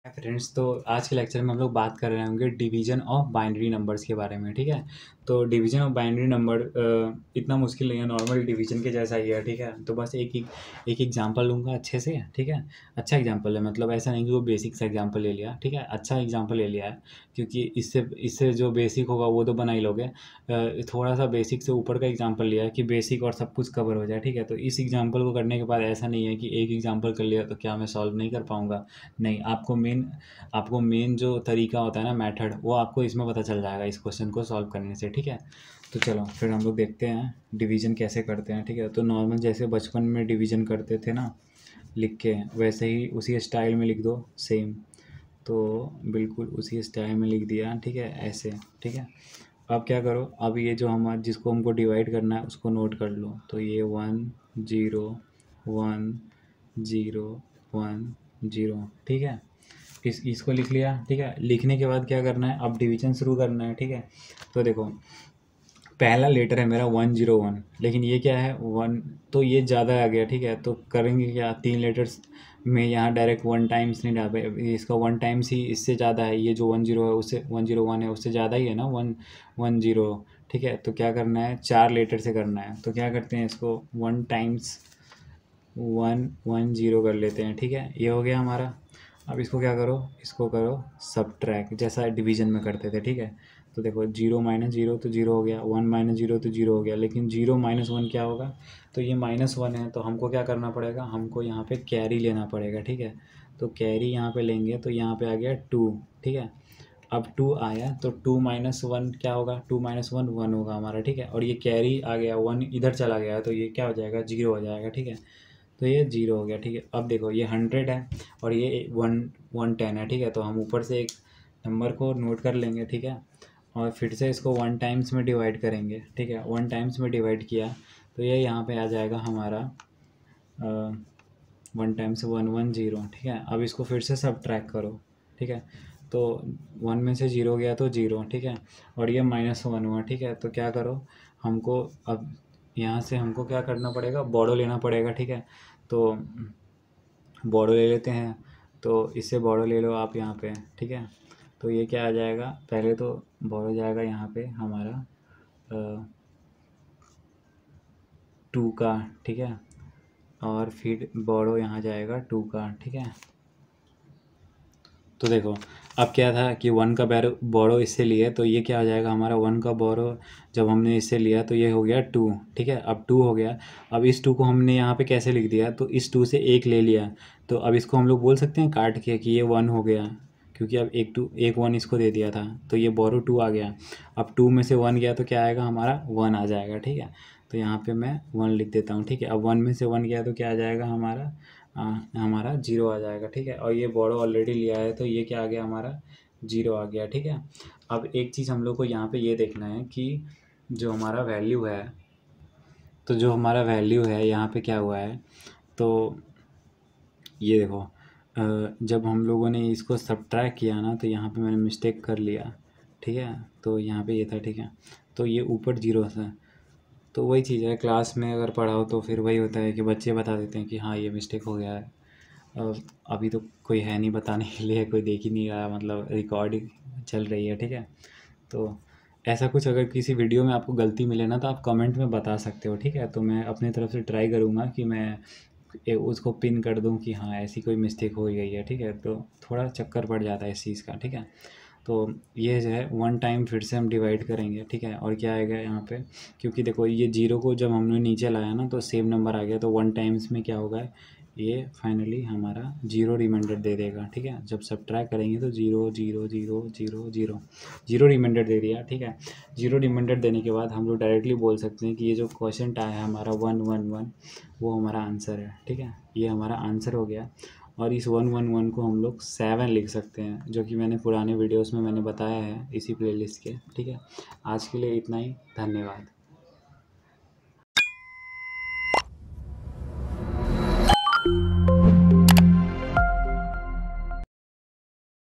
Friends, तो आज के लेक्चर में हम लोग बात कर रहे होंगे डिवीजन ऑफ बाइनरी नंबर्स के बारे में। ठीक है, तो डिवीजन ऑफ बाइनरी नंबर इतना मुश्किल नहीं है, नॉर्मल डिवीजन के जैसा ही है। ठीक है, तो बस एक एग्जांपल लूँगा अच्छे से। ठीक है, अच्छा एग्जांपल है, मतलब ऐसा नहीं कि वो बेसिक सा एग्जांपल ले लिया। ठीक है, अच्छा एग्जांपल ले लिया है, क्योंकि इससे इससे जो बेसिक होगा वो तो बना ही लोगे। थोड़ा सा बेसिक से ऊपर का एग्जांपल लिया है कि बेसिक और सब कुछ कवर हो जाए। ठीक है, तो इस एग्जांपल को करने के बाद ऐसा नहीं है कि एक एग्जांपल कर लिया तो क्या मैं सॉल्व नहीं कर पाऊँगा। नहीं, आपको मेन जो तरीका होता है ना, मेथड, वो आपको इसमें पता चल जाएगा इस क्वेश्चन को सॉल्व करने से। ठीक है, तो चलो फिर हम लोग देखते हैं डिवीजन कैसे करते हैं। ठीक है, तो नॉर्मल जैसे बचपन में डिवीजन करते थे ना लिख के, वैसे ही उसी स्टाइल में लिख दो सेम। तो बिल्कुल उसी स्टाइल में लिख दिया। ठीक है, ऐसे। ठीक है, अब क्या करो, अब ये जो हम जिसको हमको डिवाइड करना है उसको नोट कर लो। तो ये 1 0 1 0 1 0। ठीक है, इसको लिख लिया। ठीक है, लिखने के बाद क्या करना है, अब डिवीजन शुरू करना है। ठीक है, तो देखो पहला लेटर है मेरा 101, लेकिन ये क्या है 1, तो ये ज़्यादा आ गया। ठीक है, तो करेंगे क्या, 3 लेटर्स में यहाँ डायरेक्ट 1 टाइम्स नहीं डाले, इसका 1 टाइम्स ही इससे ज़्यादा है। ये जो 10 है उससे 101 है, उससे ज़्यादा ही है ना 110। ठीक है, तो क्या करना है, 4 लेटर से करना है। तो क्या करते हैं, इसको 1 टाइम्स 110 कर लेते हैं। ठीक है, ये हो गया हमारा। अब इसको क्या करो, इसको करो सब्ट्रैक्ट, जैसा डिवीजन में करते थे। ठीक है, तो देखो 0 माइनस 0 तो 0 हो गया, 1 माइनस 0 तो 0 हो गया, लेकिन 0 माइनस 1 क्या होगा, तो ये -1 है। तो हमको क्या करना पड़ेगा, हमको यहाँ पे कैरी लेना पड़ेगा। ठीक है, तो कैरी यहाँ पे लेंगे तो यहाँ पे आ गया 2। ठीक है, अब 2 आया तो 2 माइनस 1 क्या होगा, 2 माइनस 1 1 होगा हमारा। ठीक है, और ये कैरी आ गया, 1 इधर चला गया तो ये क्या हो जाएगा, 0 हो जाएगा। ठीक है, तो ये 0 हो गया। ठीक है, अब देखो ये 100 है और ये 110 है। ठीक है, तो हम ऊपर से एक नंबर को नोट कर लेंगे। ठीक है, और फिर से इसको 1 टाइम्स में डिवाइड करेंगे। ठीक है, 1 टाइम्स में डिवाइड किया तो ये यहाँ पे आ जाएगा हमारा 1 टाइम्स 110। ठीक है, अब इसको फिर से सब ट्रैक करो। ठीक है, तो 1 में से 0 गया तो 0। ठीक है, और ये -1 हुआ। ठीक है, तो क्या करो, हमको अब यहाँ से हमको क्या करना पड़ेगा, बॉडो लेना पड़ेगा। ठीक है, तो बॉडो ले लेते हैं, तो इससे बॉडो ले लो आप यहाँ पे। ठीक है, तो ये क्या आ जाएगा, पहले तो बॉडो जाएगा यहाँ पे हमारा 2 का। ठीक है, और फिर बॉडो यहाँ जाएगा 2 का। ठीक है, तो देखो अब क्या था कि 1 का बोरो इससे लिए, तो ये क्या हो जाएगा हमारा, 1 का बोरो जब हमने इससे लिया तो ये हो गया 2। ठीक है, अब 2 हो गया। अब इस 2 को हमने यहाँ पे कैसे लिख दिया, तो इस 2 से 1 ले लिया, तो अब इसको हम लोग बोल सकते हैं काट के कि ये 1 हो गया, क्योंकि अब एक 1 इसको दे दिया था, तो ये बोरो 2 आ गया। अब 2 में से 1 गया तो क्या आएगा हमारा, 1 आ जाएगा। ठीक है, तो यहाँ पे मैं 1 लिख देता हूँ। ठीक है, अब 1 में से 1 गया तो क्या आ जाएगा हमारा 0 आ जाएगा। ठीक है, और ये बॉडो ऑलरेडी लिया है तो ये क्या आ गया हमारा, 0 आ गया। ठीक है, अब एक चीज़ हम लोग को यहाँ पे ये देखना है कि जो हमारा वैल्यू है, तो जो हमारा वैल्यू है यहाँ पे क्या हुआ है, तो ये देखो जब हम लोगों ने इसको सब्ट्रैक्ट किया ना, तो यहाँ पे मैंने मिस्टेक कर लिया। ठीक है, तो यहाँ पे ये था। ठीक है, तो ये ऊपर 0 था, तो वही चीज़ है, क्लास में अगर पढ़ाओ तो फिर वही होता है कि बच्चे बता देते हैं कि हाँ ये मिस्टेक हो गया है। अभी तो कोई है नहीं बताने के लिए, कोई देख ही नहीं रहा, मतलब रिकॉर्डिंग चल रही है। ठीक है, तो ऐसा कुछ अगर किसी वीडियो में आपको गलती मिले ना, तो आप कमेंट में बता सकते हो। ठीक है, तो मैं अपनी तरफ से ट्राई करूँगा कि मैं उसको पिन कर दूँ कि हाँ ऐसी कोई मिस्टेक हो गई है। ठीक है, तो थोड़ा चक्कर पड़ जाता है इस चीज़ का। ठीक है, तो ये जो है 1 टाइम फिर से हम डिवाइड करेंगे। ठीक है, और क्या आएगा यहाँ पे, क्योंकि देखो ये 0 को जब हमने नीचे लाया ना तो सेम नंबर आ गया, तो 1 टाइम्स में क्या होगा, ये फाइनली हमारा 0 रिमाइंडर दे देगा। ठीक है, जब सब्ट्रैक्ट करेंगे तो 0 0 0 0 0 0 रिमाइंडर दे दिया। ठीक है, 0 रिमाइंडर देने के बाद हम लोग डायरेक्टली बोल सकते हैं कि ये जो क्वेश्चन आया है हमारा 111, वो हमारा आंसर है। ठीक है, ये हमारा आंसर हो गया। और इस 111 को हम लोग 7 लिख सकते हैं, जो कि मैंने पुराने वीडियोस में मैंने बताया है इसी प्लेलिस्ट के। ठीक है, आज के लिए इतना ही, धन्यवाद।